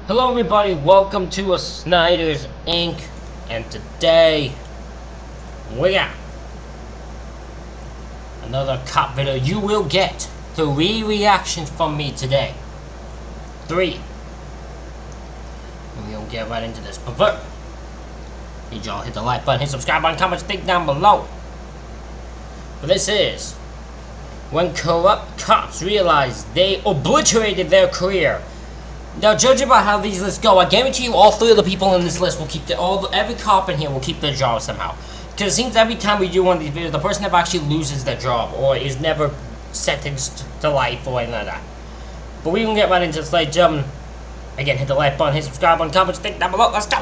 Hello everybody, welcome to a Snyder's Inc. And today we got another cop video. You will get 3 reactions from me today. 3. And we'll get right into this. But first, need y'all hit the like button, hit subscribe button, comment, think down below. But this is when corrupt cops realized they obliterated their career. Now, judging by how these lists go, I guarantee you all 3 of the people in this list will keep every cop in here will keep their job somehow. Because it seems every time we do one of these videos, the person never actually loses their job or is never sentenced to life or anything like that. But we can get right into this. Like, again, hit the like button, hit subscribe button, comment, think down below. Let's go.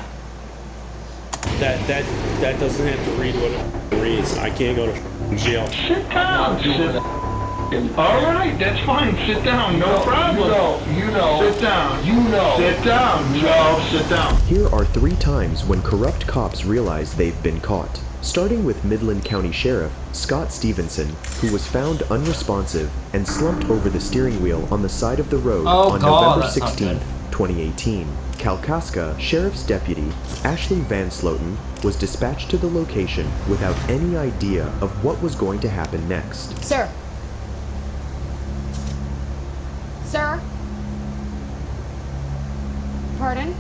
That doesn't have to read what it reads. I can't go to jail. Sit down. Alright, that's fine. Sit down. No problem. You know. Sit down. You know. Sit down. No, sit down. Here are 3 times when corrupt cops realize they've been caught. Starting with Midland County Sheriff Scott Stevenson, who was found unresponsive and slumped over the steering wheel on the side of the road on November 16, 2018. Kalkaska Sheriff's Deputy Ashley Van Sloten was dispatched to the location without any idea of what was going to happen next. Sir. Sir? Pardon?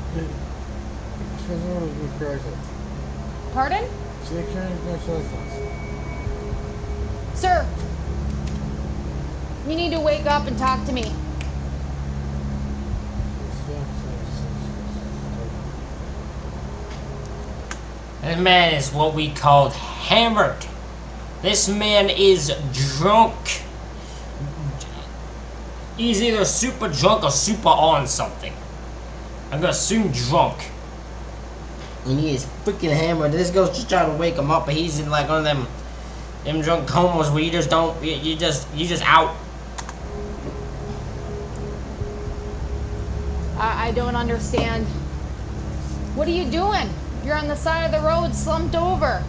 Pardon? Sir! You need to wake up and talk to me. This man is what we called hammered. This man is drunk. He's either super drunk or super on something. I'm gonna assume drunk. And he is freaking hammered. This girl's just trying to wake him up, but he's in like one of them drunk comas where you just don't, you just out. I don't understand. What are you doing? You're on the side of the road, slumped over.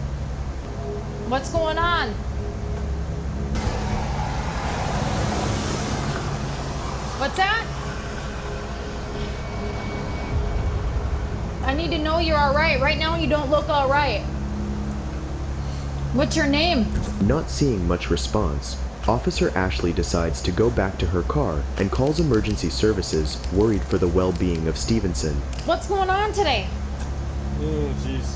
What's going on? What's that? I need to know you're alright. Right now you don't look alright. What's your name? Not seeing much response, Officer Ashley decides to go back to her car and calls emergency services, worried for the well-being of Stevenson. What's going on today? Oh, jeez.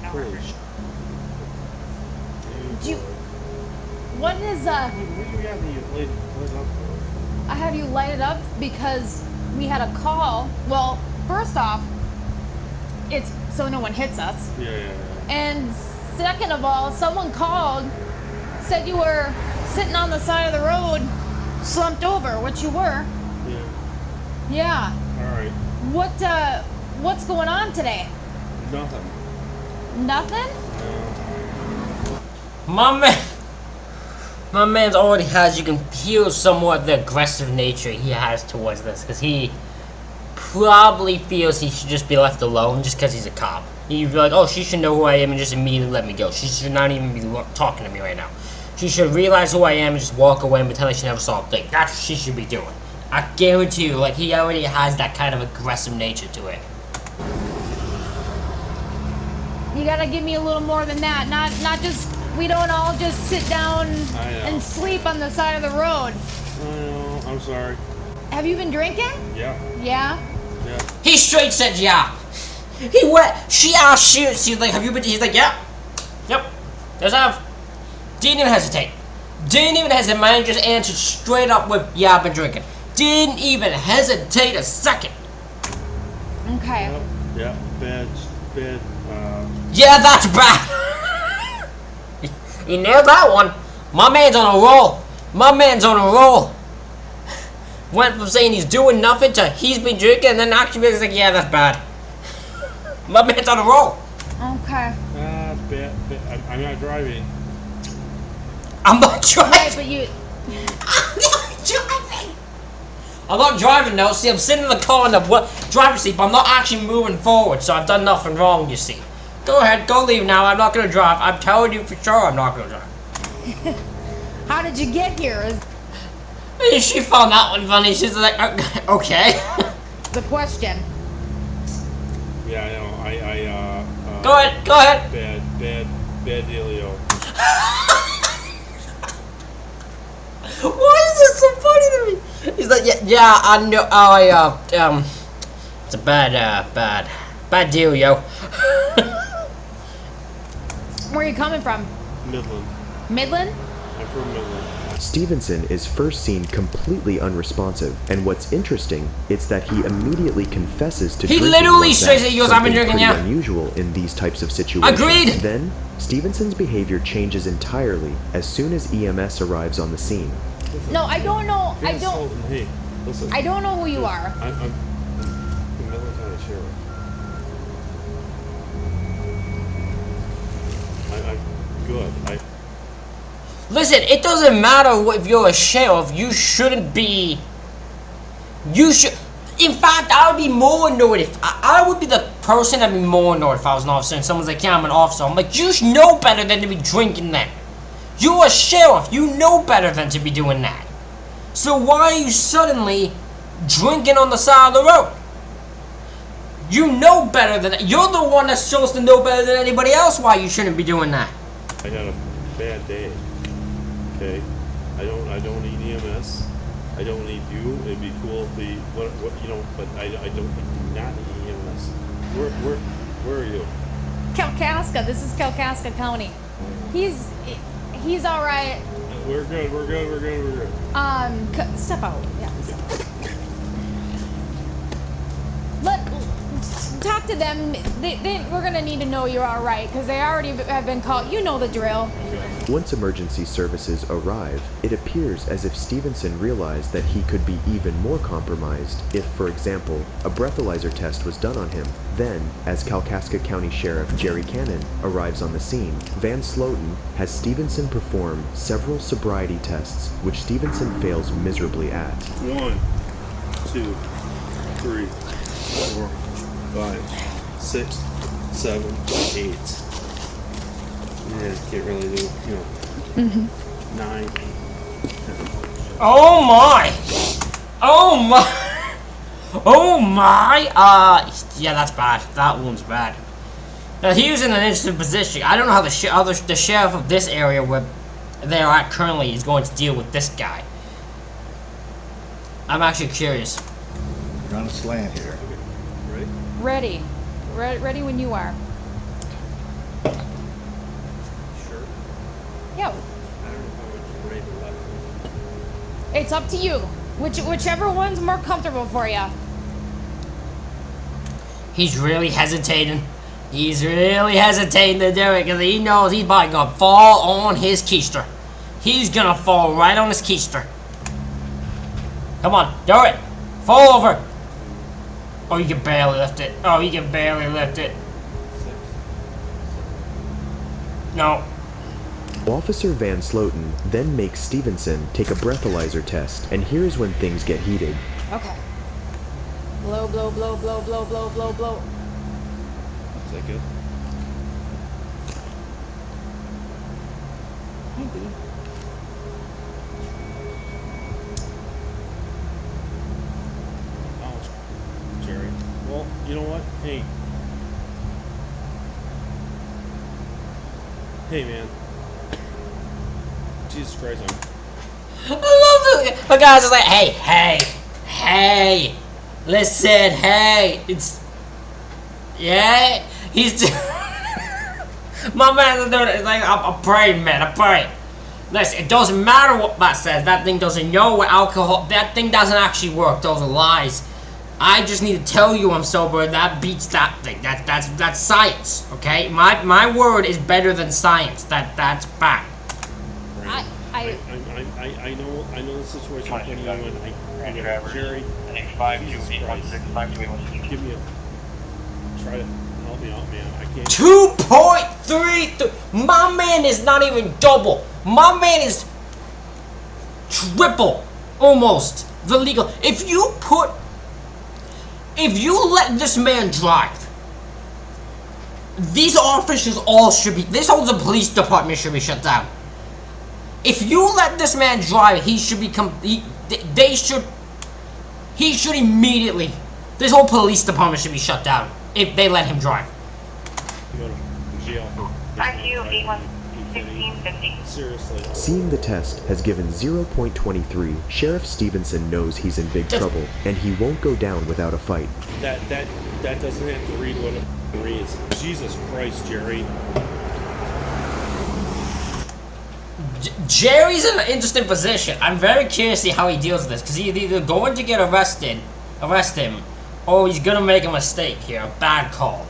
Holy sh**. Did you... What is, What do you have me lit up for? I have you lighted up because we had a call. Well, first off, it's so no one hits us. Yeah. And second of all, someone called, said you were sitting on the side of the road, slumped over, which you were. Yeah. Alright. What's going on today? Nothing. Nothing? My man's already has, you can feel somewhat the aggressive nature he has towards this, because he probably feels he should just be left alone just because he's a cop. He'd be like, oh, she should know who I am and just immediately let me go. She should not even be talking to me right now. She should realize who I am and just walk away and pretend like she never saw a thing. That's what she should be doing. I guarantee you, like, he already has that kind of aggressive nature to it. You gotta give me a little more than that. Not just, we don't all just sit down and sleep on the side of the road. I know, I'm sorry. Have you been drinking? Yeah. Yeah? Yeah. He straight said yeah. He went, she asked, she's like, have you been, he's like, yeah. Yep. Yes, I have. Didn't even hesitate. Didn't even hesitate. Man just answered straight up with, yeah, I've been drinking. Didn't even hesitate a second. Okay. Yep. Bad. Yeah, that's bad. He nailed that one. My man's on a roll. My man's on a roll. Went from saying he's doing nothing to he's been drinking, and then actually he's like, yeah, that's bad. My man's on a roll. Okay. Bad. I'm not driving. I'm not driving. Right, but you... I'm not driving. I'm not driving now. See, I'm sitting in the car in the driver's seat, but I'm not actually moving forward, so I've done nothing wrong, you see. Go ahead, go leave now. I'm not gonna drive. I'm telling you for sure I'm not gonna drive. How did you get here? She found that one funny. She's like, okay. The question. Yeah, I know. Go ahead. Go ahead. Bad dealio. Why is this so funny to me? He's like, yeah, I know. It's a bad deal, yo. Where are you coming from? Midland. Midland? I'm from Midland. Stevenson is first seen completely unresponsive, and what's interesting is that he immediately confesses to He drinking literally like says that, he goes, "I've been something drinking, pretty yeah." unusual in these types of situations. Agreed. Then, Stevenson's behavior changes entirely as soon as EMS arrives on the scene. No, I don't know. I Vince don't. Sullivan, hey, listen. I don't know who you are. I'm the Midland County Sheriff. I'm good. Listen, it doesn't matter if you're a sheriff. You shouldn't be. You should. In fact, I would be more annoyed if I would be the person that'd be more annoyed if I was an officer and someone's like, "Yeah, I'm an officer." I'm like, "You know better than to be drinking that. You're a sheriff. You know better than to be doing that. So why are you suddenly drinking on the side of the road? You know better than that. You're the one that's supposed to know better than anybody else why you shouldn't be doing that." I had a bad day. Okay, I don't need EMS. I don't need you. It'd be cool if the what you know, but I do not need EMS. Where are you? Kalkaska. This is Kalkaska County. He's all right. We're good. Step out. Yeah. Talk to them. We're gonna need to know you're all right because they already have been called. You know the drill. Once emergency services arrive, it appears as if Stevenson realized that he could be even more compromised if, for example, a breathalyzer test was done on him. Then, as Kalkaska County Sheriff Jerry Cannon arrives on the scene, Van Sloten has Stevenson perform several sobriety tests, which Stevenson fails miserably at. 1, 2, 3, 4, 5, 6, 7, 8. Yeah, can't really do, you know. 9. Oh my! Oh my! Oh my! Yeah, that's bad. That one's bad. Now he was in an interesting position. I don't know how the sheriff of this area where they are at currently is going to deal with this guy. I'm actually curious. You're on a slant here. Ready? Ready when you are. Sure. Yeah. I don't know how much right or left. It's up to you. Whichever one's more comfortable for you. He's really hesitating. He's really hesitating to do it because he knows he's probably gonna fall on his keister. He's gonna fall right on his keister. Come on, do it. Fall over. Oh, you can barely lift it. Oh, you can barely lift it. No. Officer Van Sloten then makes Stevenson take a breathalyzer test, and here's when things get heated. Okay. Blow, blow, blow, blow, blow, blow, blow, blow. Is that good? Maybe. Ouch. Jerry. Well, you know what? Hey. Hey, man. Jesus Christ, I love it. The guy's just like, hey, listen, hey, it's, yeah, he's, my man's doing it. It's like, I'm praying, man, I'm praying. Listen, it doesn't matter what that says. That thing doesn't know what alcohol, that thing doesn't actually work. Those are lies. I just need to tell you I'm sober. That beats that thing. That's science, okay? My word is better than science. That's fact. I know the situation I'm putting you in. Jerry, Jesus Christ. Give me a, try to help me out, man. I can't. 2.3. My man is not even double. My man is triple, almost the legal. If you let this man drive, these officers all should be. This whole the police department should be shut down. If you let this man drive, he should become. They should. He should immediately. This whole police department should be shut down if they let him drive. You go to jail for. RQ 811650. Seriously. Seeing the test has given 0.23, Sheriff Stevenson knows he's in big trouble, and he won't go down without a fight. That doesn't have to read what it reads. Jesus Christ, Jerry. Jerry's in an interesting position. I'm very curious to see how he deals with this, because he's either going to get arrest him, or he's gonna make a mistake here, a bad call.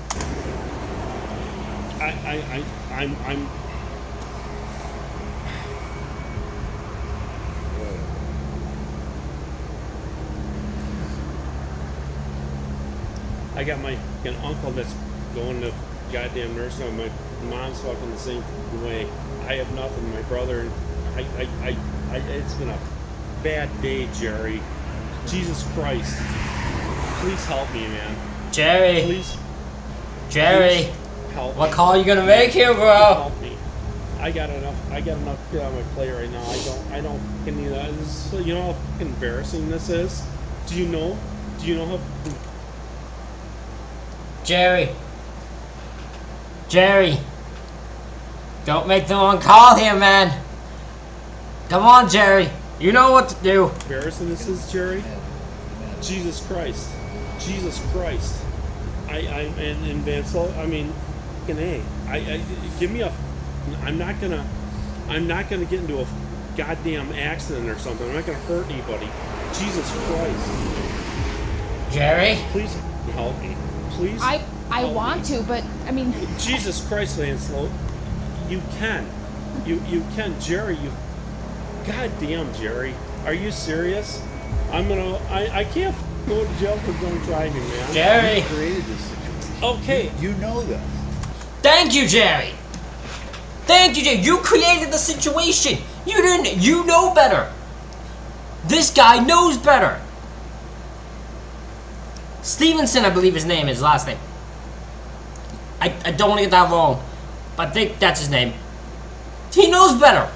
I'm. I got my fucking uncle that's going to goddamn nursing home. My mom's fucking the same way. I have nothing. My brother, it's been a bad day, Jerry. Jesus Christ. Please help me, man. Jerry. Please. Jerry. Please help What me. call are you gonna make here, bro? Help me. I got enough shit on my plate right now. I don't fucking need that. This is, you know how fucking embarrassing this is? Do you know how Jerry. Jerry. Don't make the wrong call here, man. Come on, Jerry. You know what to do. embarrassing this is, Jerry? Jesus Christ. Jesus Christ. And Van Slow, I mean, fucking A. Give me a, I'm not gonna get into a goddamn accident or something. I'm not gonna hurt anybody. Jesus Christ. Jerry? Please help me. Please. I help want me. to, but I mean, Jesus Christ, Van Slow. You can. You can. Jerry, you. Goddamn, Jerry. Are you serious? I can't go to jail for drunk driving, man. Jerry. You created this situation. Okay. You know that. Thank you, Jerry. Thank you, Jerry. You created the situation. You didn't. You know better. This guy knows better. Stevenson, I believe his name is, last name. I don't want to get that wrong, but I think that's his name. He knows better.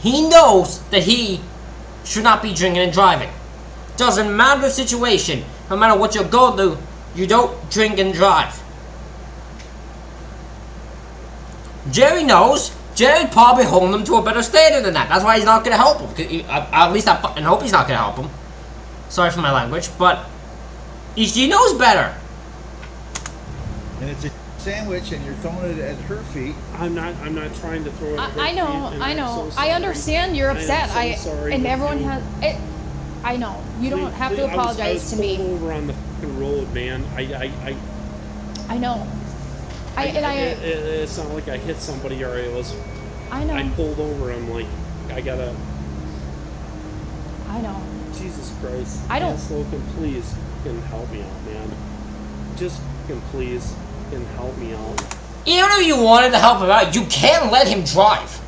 He knows that he should not be drinking and driving. Doesn't matter the situation, no matter what you're going through, you don't drink and drive. Jerry knows. Jerry probably holding him to a better standard than that. That's why he's not going to help him. At least I fucking hope he's not going to help him. Sorry for my language, but he knows better. And it's a sandwich, and you're throwing it at her feet. I'm not trying to throw it. at her I know, feet, and I I'm know. so I sorry. understand you're upset. I am so sorry, and but everyone you- has it. I know. You don't have to I was apologize to pulled me. over on the fucking road, man. I know. It's not like I hit somebody or I know. I pulled over. I'm like, I gotta. I know. Jesus Christ. I don't- Man, Slocum, please fucking help me out, man. Just fucking please fucking help me out. Even if you wanted to help him out, you can't let him drive.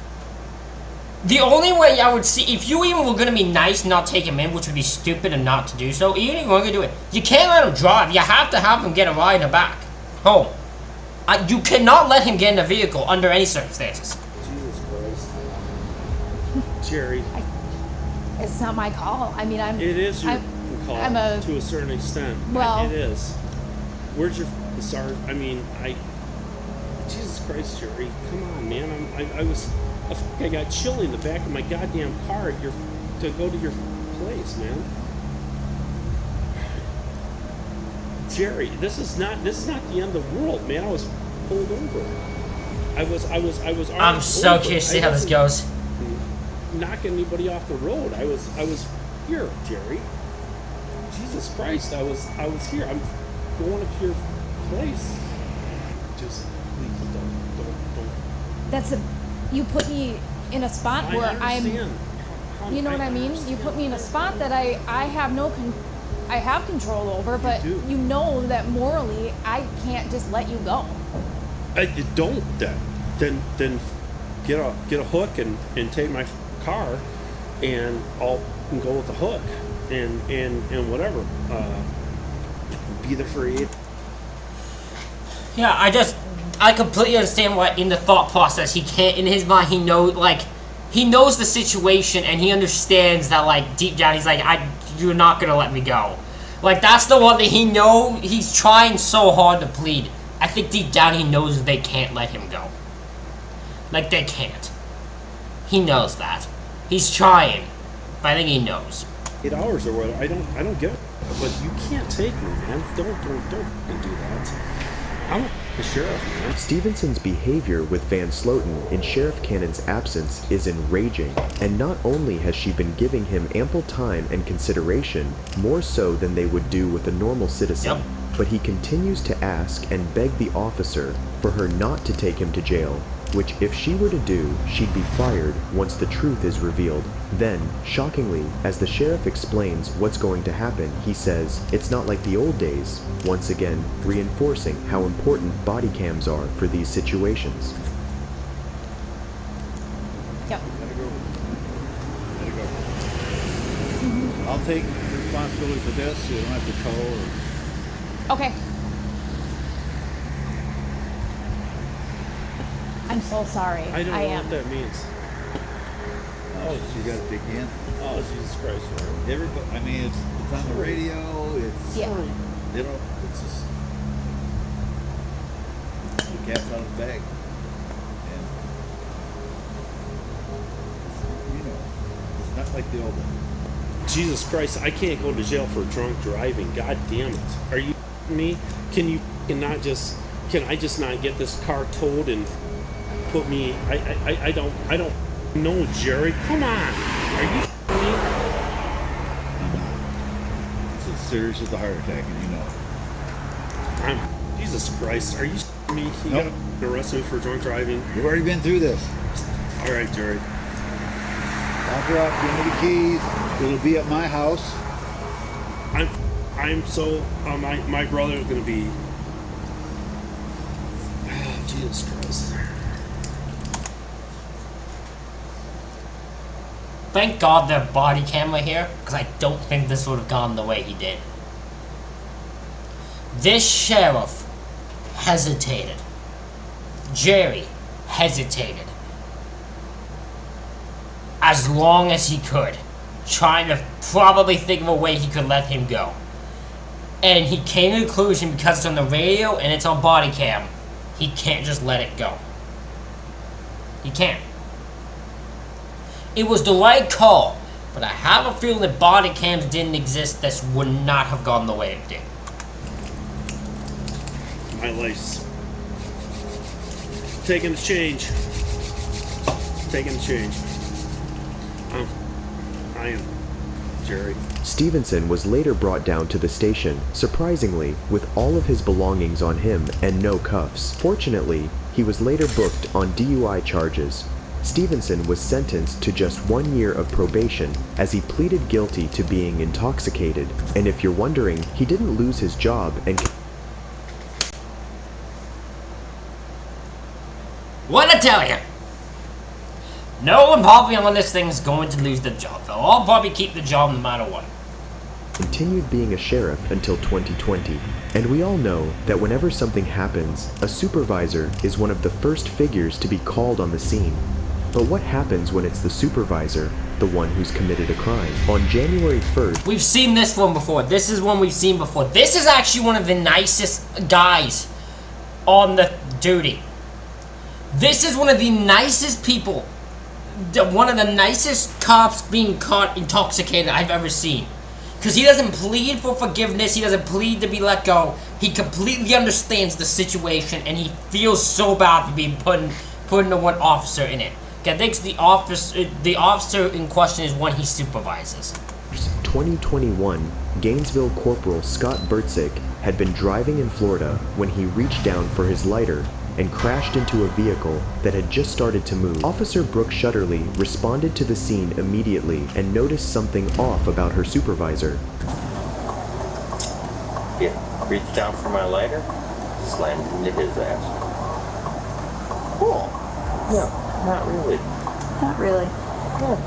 The only way I would see, if you even were going to be nice and not take him in, which would be stupid and not to do so, even if you weren't going to do it, you can't let him drive. You have to have him get a ride in the back. Home. You cannot let him get in a vehicle under any circumstances. Jesus Christ. Jerry, It's not my call. I mean, it is your I'm- fucking call I'm a- to a certain extent. Well- It is. Where's your fucking sergeant? I mean, Jesus Christ, Jerry. Come on, man. I got chili in the back of my goddamn car to go to your place, man. Jerry, this is not the end of the world, man. I was pulled over. I was I'm so curious to see how this goes. Knocking anybody off the road. I was here, Jerry. Jesus Christ, I was here. I'm going up to your place. Just please don't. that's you put me in a spot I where understand. You know what I mean? You put me in a spot that I have no I have control over, but do. you know that morally I can't just let you go. You don't then get a hook and take my car, and I'll go with the hook and whatever. Be the free. Yeah, I completely understand why in the thought process he can't, in his mind he knows, like, he knows the situation and he understands that, like, deep down he's like, you're not gonna let me go. Like, that's the one that he's trying so hard to plead. I think deep down he knows they can't let him go. Like, they can't. He knows that. He's trying, but I think he knows. 8 hours or whatever. I don't get it. But you can't take me, man. Don't fucking do that. I'm the sheriff, man. Stevenson's behavior with Van Sloten in Sheriff Cannon's absence is enraging, and not only has she been giving him ample time and consideration, more so than they would do with a normal citizen, Yep. but he continues to ask and beg the officer for her not to take him to jail, which if she were to do, she'd be fired once the truth is revealed. Then, shockingly, as the sheriff explains what's going to happen, he says, it's not like the old days, once again reinforcing how important body cams are for these situations. Yep. Let it go. I'll take responsibility for this, so you don't have to tow or... Okay. I'm so sorry. I don't know am. what that means. Oh, you got a big hand. Oh, Jesus Christ. Everybody, I mean, it's on the radio, it's... Yeah. You know, it's just... The cat's out of the bag. And... You know, it's not like the old one. Jesus Christ, I can't go to jail for drunk driving. God damn it. Are you f***ing me? Can I just not get this car towed and put me... I don't know, Jerry. Come on. Are you f***ing me? It's as serious as the heart attack, and you know it. Jesus Christ. Are you f***ing me? You Nope. gotta arrest me for drunk driving? You've already been through this. All right, Jerry. Lock her up, give me the keys. It'll be at my house. I'm so... my brother's gonna be... Jesus Christ. Thank God their body camera here, because I don't think this would have gone the way he did. This sheriff hesitated. Jerry hesitated. As long as he could. Trying to probably think of a way he could let him go. And he came to the conclusion, because it's on the radio and it's on body cam, he can't just let it go. He can't. It was the right call, but I have a feeling that body cams didn't exist, this would not have gone the way it did. My life's... taking the change. Taking the change. I am Jerry. Stevenson was later brought down to the station, surprisingly, with all of his belongings on him and no cuffs. Fortunately, he was later booked on DUI charges. Stevenson was sentenced to just 1 year of probation as he pleaded guilty to being intoxicated. And if you're wondering, he didn't lose his job and... What I tell you? No one probably on this thing is going to lose their job. They'll all probably keep the job no matter what. continued being a sheriff until 2020. And we all know that whenever something happens, a supervisor is one of the first figures to be called on the scene. But what happens when it's the supervisor, the one who's committed a crime? On January 1st... We've seen this one before. This is one we've seen before. This is actually one of the nicest guys on the duty. This is one of the nicest people, one of the nicest cops being caught intoxicated I've ever seen. Because he doesn't plead for forgiveness, he doesn't plead to be let go. He completely understands the situation and he feels so bad for being put into one officer in it. I think the officer in question is one he supervises. 2021, Gainesville Corporal Scott Bertzik had been driving in Florida when he reached down for his lighter and crashed into a vehicle that had just started to move. Officer Brooke Shutterly responded to the scene immediately and noticed something off about her supervisor. Yeah, reached down for my lighter, slammed into his ass. Cool. No, not really. Not really. No.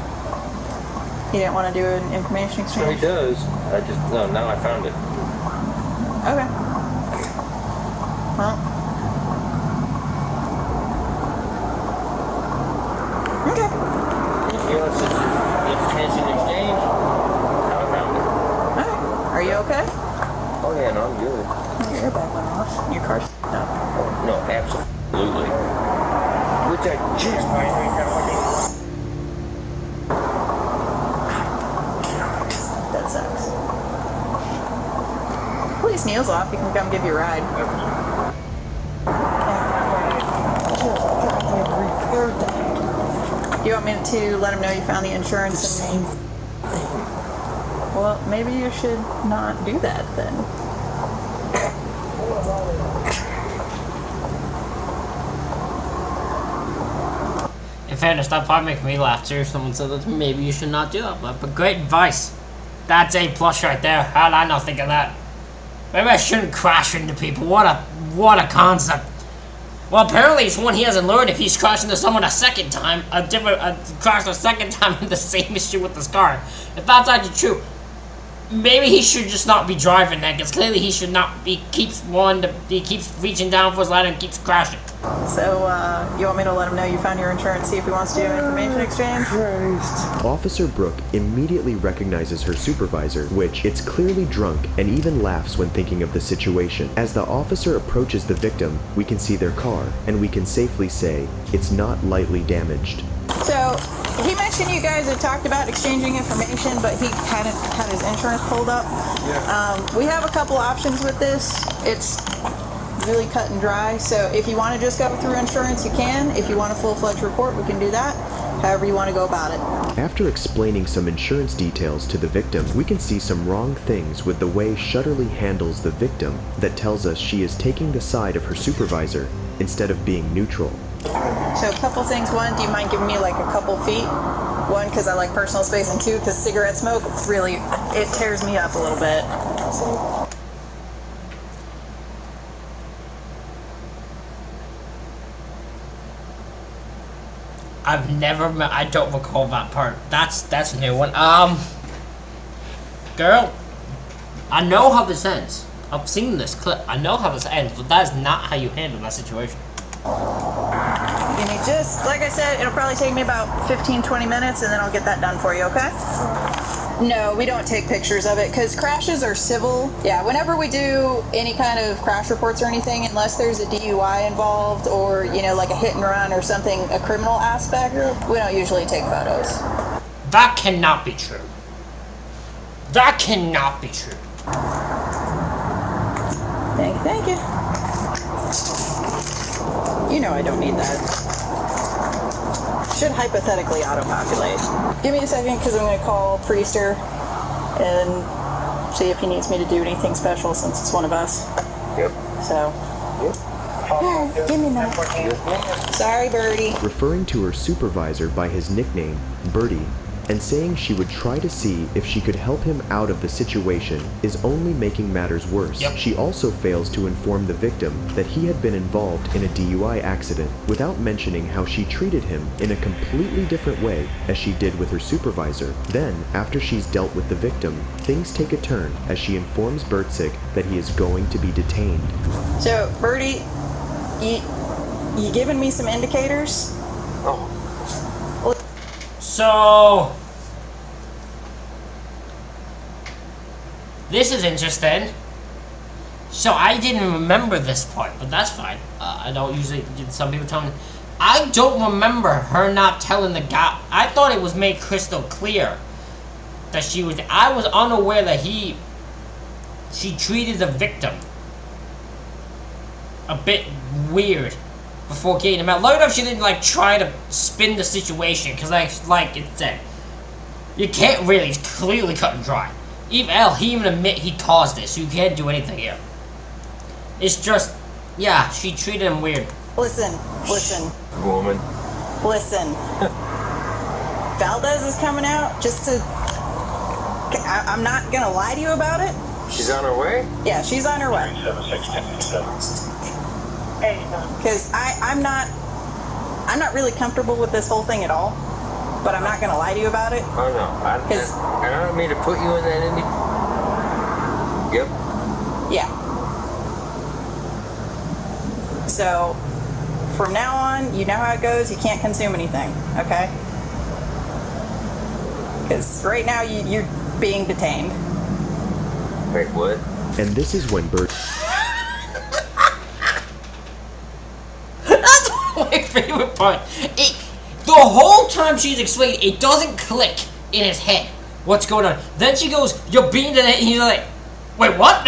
You didn't want to do an information So he exchange? does. I just, no, now I found it. Okay. Well. Okay. police Neil's off. He can come give you a ride. You want me to let him know you found the insurance? And... Well, maybe you should not do that then. In fairness, that part makes me laugh too. Someone said that maybe you should not do that, but great advice. That's A+ right there. How did I not think of that? Maybe I shouldn't crash into people. What a concept. Well, apparently it's one he hasn't learned. If he's crashing into someone a second time, crash a second time in the same issue with this car. If that's actually true, maybe he should just not be driving that, because clearly he should not. He keeps reaching down for his ladder and keeps crashing. So, you want me to let him know you found your insurance, see if he wants to do an information exchange? Officer Brooke immediately recognizes her supervisor, which it's clearly drunk and even laughs when thinking of the situation. As the officer approaches the victim, we can see their car, and we can safely say it's not lightly damaged. So, he mentioned you guys had talked about exchanging information, but he hadn't had his insurance pulled up. Yeah. We have a couple options with this. It's really cut and dry, so if you want to just go through insurance, you can. If you want a full-fledged report, we can do that. However you want to go about it. After explaining some insurance details to the victim, we can see some wrong things with the way Shutterly handles the victim that tells us she is taking the side of her supervisor instead of being neutral. So a couple things. One, do you mind giving me like a couple feet? One, because I like personal space, and two, because cigarette smoke, it tears me up a little bit. I don't recall that part. That's a new one. Girl, I know how this ends. I've seen this clip. I know how this ends, but that is not how you handle that situation. Give me just, like I said, it'll probably take me about 15-20 minutes, and then I'll get that done for you, okay? No, we don't take pictures of it, because crashes are civil. Yeah, whenever we do any kind of crash reports or anything, unless there's a DUI involved or, you know, like a hit and run or something, a criminal aspect, we don't usually take photos. That cannot be true. That cannot be true. Thank you. You know I don't need that. Should hypothetically auto-populate. Give me a second, because I'm going to call Priester and see if he needs me to do anything special since it's one of us. Yep. So. Here, give me that. Sorry, Birdie. Referring to her supervisor by his nickname, Birdie, and saying she would try to see if she could help him out of the situation is only making matters worse. Yep. She also fails to inform the victim that he had been involved in a DUI accident without mentioning how she treated him in a completely different way as she did with her supervisor. Then, after she's dealt with the victim, things take a turn as she informs Bertzik that he is going to be detained. So, Birdie, you giving me some indicators? Oh. So, this is interesting. So I didn't remember this part, but that's fine. I don't usually, some people tell me. I don't remember her not telling the guy. I thought it was made crystal clear that I was unaware that she treated the victim a bit weird before getting him out. Look enough, she didn't like try to spin the situation, because like it said, you can't really. It's clearly cut and dry. He even admit he caused this. So you can't do anything here. It's just, yeah, she treated him weird. Listen. Woman. Listen. Valdez is coming out just to. I'm not gonna lie to you about it. She's on her way? Yeah, she's on her way. Because I'm not really comfortable with this whole thing at all, but I'm not gonna lie to you about it. Oh no, I don't mean to put you in that any. Yep. Yeah. So, from now on, you know how it goes. You can't consume anything, okay? Because right now you're being detained. Wait, what? And this is when Bert... That's my favorite part. The whole time she's explaining, it doesn't click in his head what's going on. Then she goes, "You're being detained," and he's like, "Wait, what?"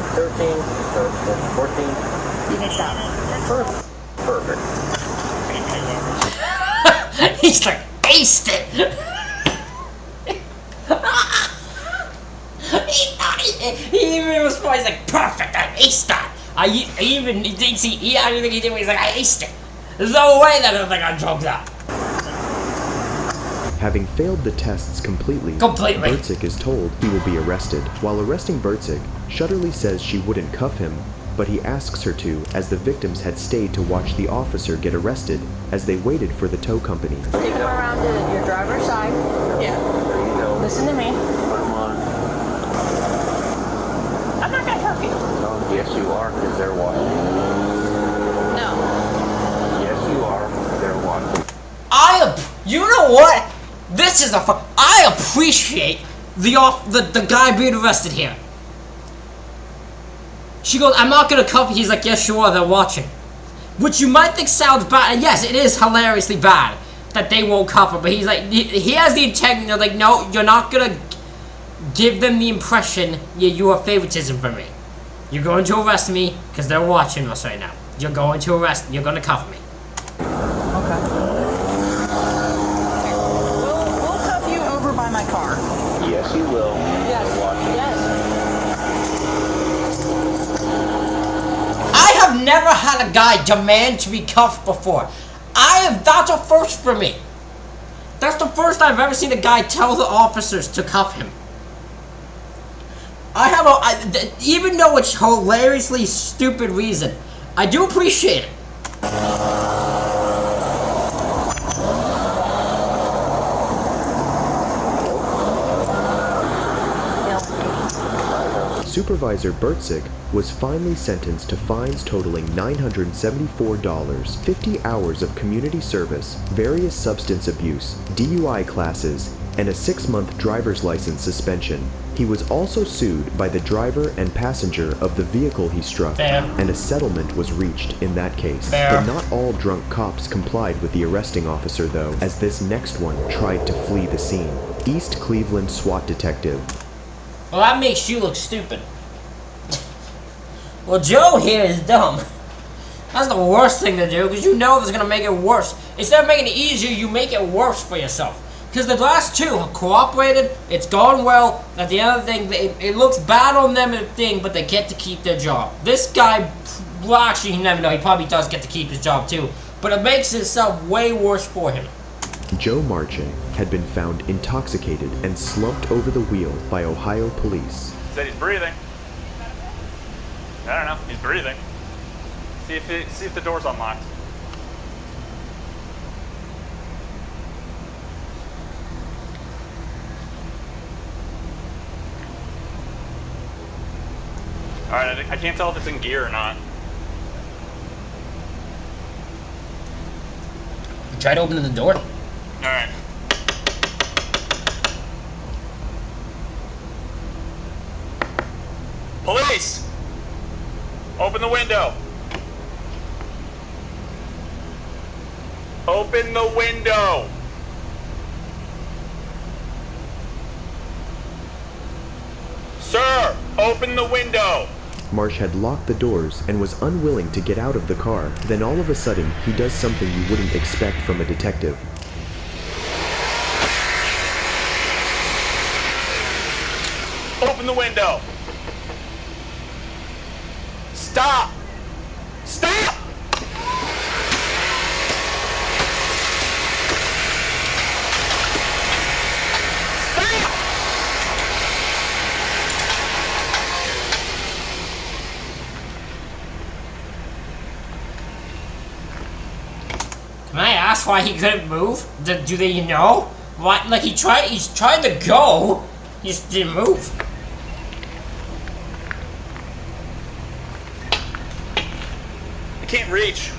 13, 14. You can stop. Perfect. He's like, aced it! he even was funny, he's like, perfect, I aced that! I even didn't see, I don't think he did, he's like, I aced it! There's no way that I don't think I drugged that! Having failed the tests completely, Bertzik is told he will be arrested. While arresting Bertzik, Shutterly says she wouldn't cuff him, but he asks her to, as the victims had stayed to watch the officer get arrested as they waited for the tow company. Take him around to your driver's side. Yeah. There you go. Listen to me. Put them on. I'm not gonna cuff you. Oh, yes, you are, because they're watching. No. Yes, you are. They're watching. You know what? This is I appreciate the guy being arrested here. She goes, I'm not gonna cuff you. He's like, yes, you are. They're watching. Which you might think sounds bad, and yes, it is hilariously bad that they won't cuff her. But he's like, he has the integrity. They're like, no, you're not gonna give them the impression you have favoritism for me. You're going to arrest me because they're watching us right now. You're going to arrest. You're gonna cuff me. Okay. We'll cuff you over by my car. Yes, you will. Yes. They're watching. Yes. I have never had a guy demand to be cuffed before. That's a first for me. That's the first I've ever seen a guy tell the officers to cuff him. Even though it's hilariously stupid reason, I do appreciate it. Supervisor Bertzik was finally sentenced to fines totaling $974, 50 hours of community service, various substance abuse, DUI classes, and a 6-month driver's license suspension. He was also sued by the driver and passenger of the vehicle he struck, and a settlement was reached in that case. But not all drunk cops complied with the arresting officer though, as this next one tried to flee the scene. East Cleveland SWAT detective. Well, that makes you look stupid. Well, Joe here is dumb. That's the worst thing to do, because you know it's going to make it worse. Instead of making it easier, you make it worse for yourself. Because the last two have cooperated, it's gone well. At the end of the thing, it looks bad on them and thing, but they get to keep their job. This guy, well, actually, you never know. He probably does get to keep his job, too. But it makes itself way worse for him. Joe Marching had been found intoxicated and slumped over the wheel by Ohio police. Said he's breathing. I don't know. He's breathing. See if the door's unlocked. All right. I can't tell if it's in gear or not. You tried opening the door. All right. Police! Open the window. Open the window. Sir, open the window. Marsh had locked the doors and was unwilling to get out of the car. Then all of a sudden, he does something you wouldn't expect from a detective. Open the window. Stop! Stop! Can I ask why he couldn't move? Do they know? Why? Like he's tried to go, he just didn't move. I can't reach.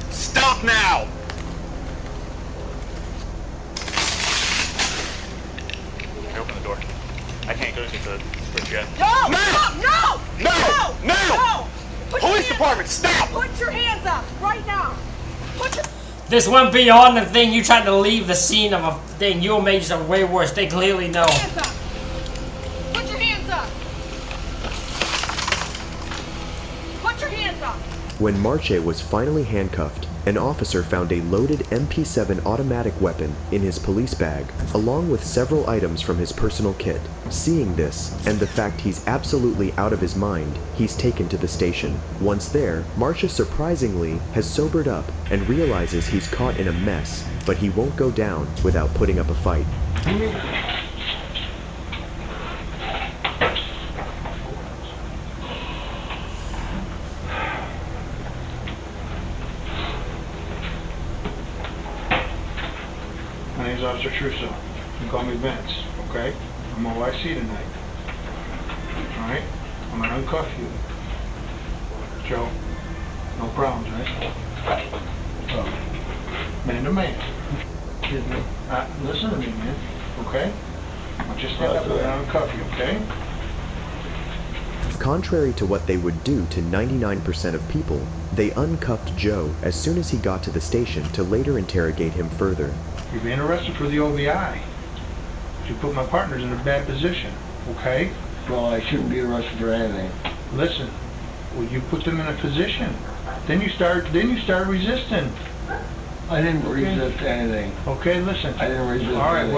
Stop now! Open the door. I can't go to the switch yet. No! No! No! No! No! No! Police department, stop! Put your hands up right now. This went beyond the thing. You tried to leave the scene of a thing. You'll make yourself way worse. They clearly know. Hands up. Put your hands up. Put your hands up. When Marche was finally handcuffed, an officer found a loaded MP7 automatic weapon in his police bag, along with several items from his personal kit. Seeing this, and the fact he's absolutely out of his mind, he's taken to the station. Once there, Marcia surprisingly has sobered up and realizes he's caught in a mess, but he won't go down without putting up a fight. My name's Officer Trusso. You can call me Vince, okay? I'm OIC tonight. Alright? I'm gonna uncuff you. Joe, no problems, right? Man to man. Listen to me, man, okay? I'll just stand up and uncuff you, okay? Contrary to what they would do to 99% of people, they uncuffed Joe as soon as he got to the station to later interrogate him further. You're being arrested for the OVI. You put my partners in a bad position, okay? Well, I shouldn't be arrested for anything. Listen, well, you put them in a position. Then you start resisting. I didn't resist anything. Okay, listen. I didn't resist All right, anything.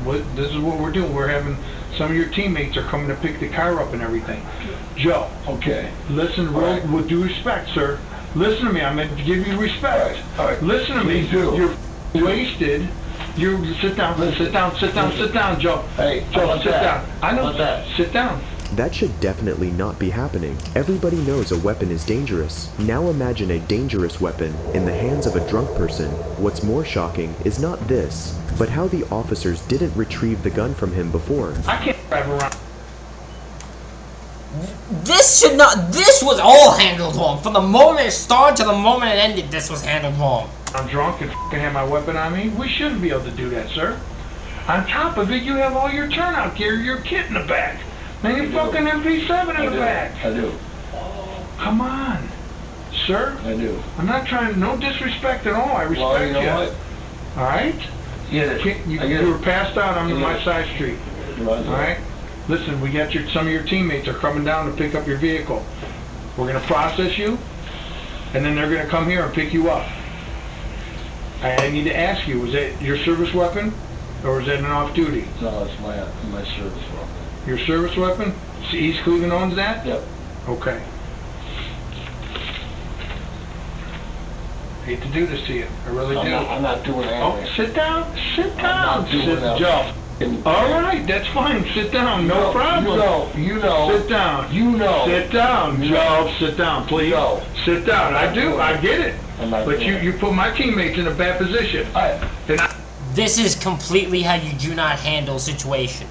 well, this is what we're doing. We're having some of your teammates are coming to pick the car up and everything. Joe. Okay. Listen, Right. with due respect, sir. Listen to me. I'm going to give you respect. All right. Listen to Please me. do. You're wasted. You sit down. Sit down, Joe. Hey, Joe, how about sit that? down. I know. How about that? Sit down. That should definitely not be happening. Everybody knows a weapon is dangerous. Now imagine a dangerous weapon in the hands of a drunk person. What's more shocking is not this, but how the officers didn't retrieve the gun from him before. I can't drive around. This was all handled wrong. From the moment it started to the moment it ended, this was handled wrong. I'm drunk and f***ing have my weapon on me. We shouldn't be able to do that, sir. On top of it, you have all your turnout gear, your kit in the back. And your fucking MP7 in the back. I do. Come on, sir. I do. I'm not trying, no disrespect at all. I respect Well, you know what? All right? Get it. You were passed out on my side street. All right? Listen, we got some of your teammates are coming down to pick up your vehicle. We're going to process you, and then they're going to come here and pick you up. I need to ask you, was that your service weapon, or is that an off-duty? No, it's my service weapon. Your service weapon? East Cleveland owns that? Yep. Okay. Hate to do this to you. I really do. I'm not doing anything. Oh, sit down. Sit down. not doing that. Joe. All right, that's fine. Sit down. No problem. You know. Sit down. You know. Sit down, Joe. Sit down, please. No. Sit down. I do. I get it. But you put my teammates in a bad position. This is completely how you do not handle a situation.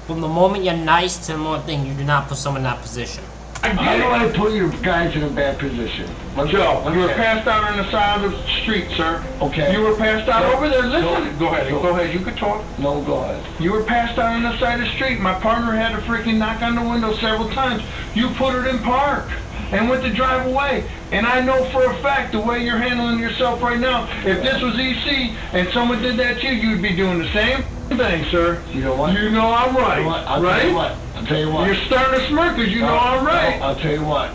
From the moment you're nice to the moment thing, you do not put someone in that position. How do I put your guys in a bad position? Joe, you were passed out on the side of the street, sir. Okay. You were passed out over there. Listen. Go ahead. Go ahead. You can talk. No, go ahead. You were passed out on the side of the street. My partner had to freaking knock on the window several times. You put it in park and went to drive away. And I know for a fact the way you're handling yourself right now, if this was EC and someone did that to you, you'd be doing the same thing, sir. You know what? You know I'm right. You know what? I'll right? tell you what. I'll tell you what. You're starting to smirk because you know I'm right. I'll tell you what.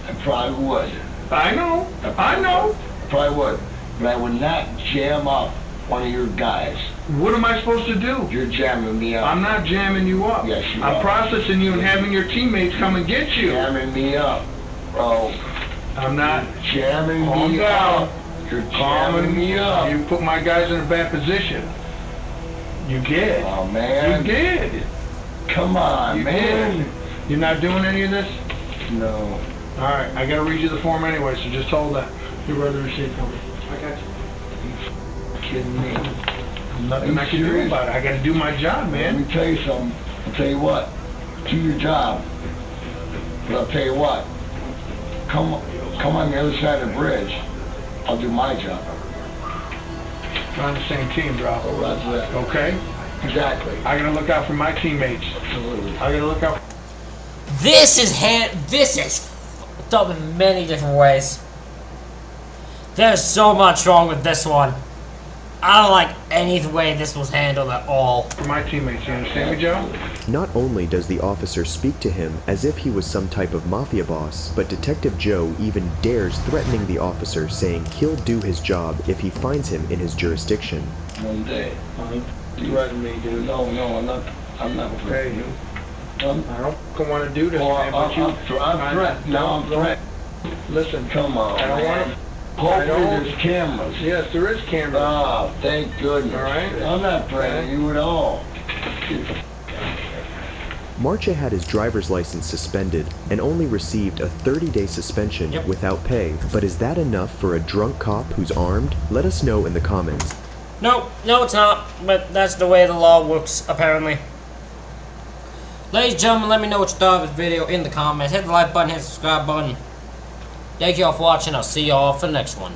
I probably would. I know. I know. I probably would. But I would not jam up one of your guys. What am I supposed to do? You're jamming me up. I'm not jamming you up. Yes, you I'm are. processing you and having your teammates come and get you. Jamming me up, bro. I'm not jamming Calm me down. up. You're jamming me up. You put my guys in a bad position. You did. Oh, man. You did. Come on, You man. did. You're not doing any of this? No. All right, I gotta read you the form anyway, so just hold that. Your brother receipt for me. I got you. Kidding me? Nothing I can do about it. I gotta do my job, Let man. me tell you something. I'll tell you what. Do your job. But I'll tell you what. Come on the other side of the bridge. I'll do my job. We're on the same team, bro. Oh, that's it. Okay? Exactly. I gotta look out for my teammates. Absolutely. I gotta look out. This is fucked up in many different ways. There's so much wrong with this one. I don't like any way this was handled at all. My teammates, you understand me, Joe? Not only does the officer speak to him as if he was some type of mafia boss, but Detective Joe even dares threatening the officer, saying he'll do his job if he finds him in his jurisdiction. One day, you threatened me, dude. No, I'm not afraid you. I don't want to do this, man, but you... I'm threatened. Now I'm threatened. Listen, come on. I don't want to... Hopefully there's cameras. Yes, there is cameras. Ah, thank goodness. All right. I'm not threatening you at all. Marcha had his driver's license suspended and only received a 30-day suspension without pay. But is that enough for a drunk cop who's armed? Let us know in the comments. No, it's not. But that's the way the law works, apparently. Ladies and gentlemen, let me know what you thought of this video in the comments. Hit the like button, hit the subscribe button. Thank you all for watching. I'll see you all for the next one.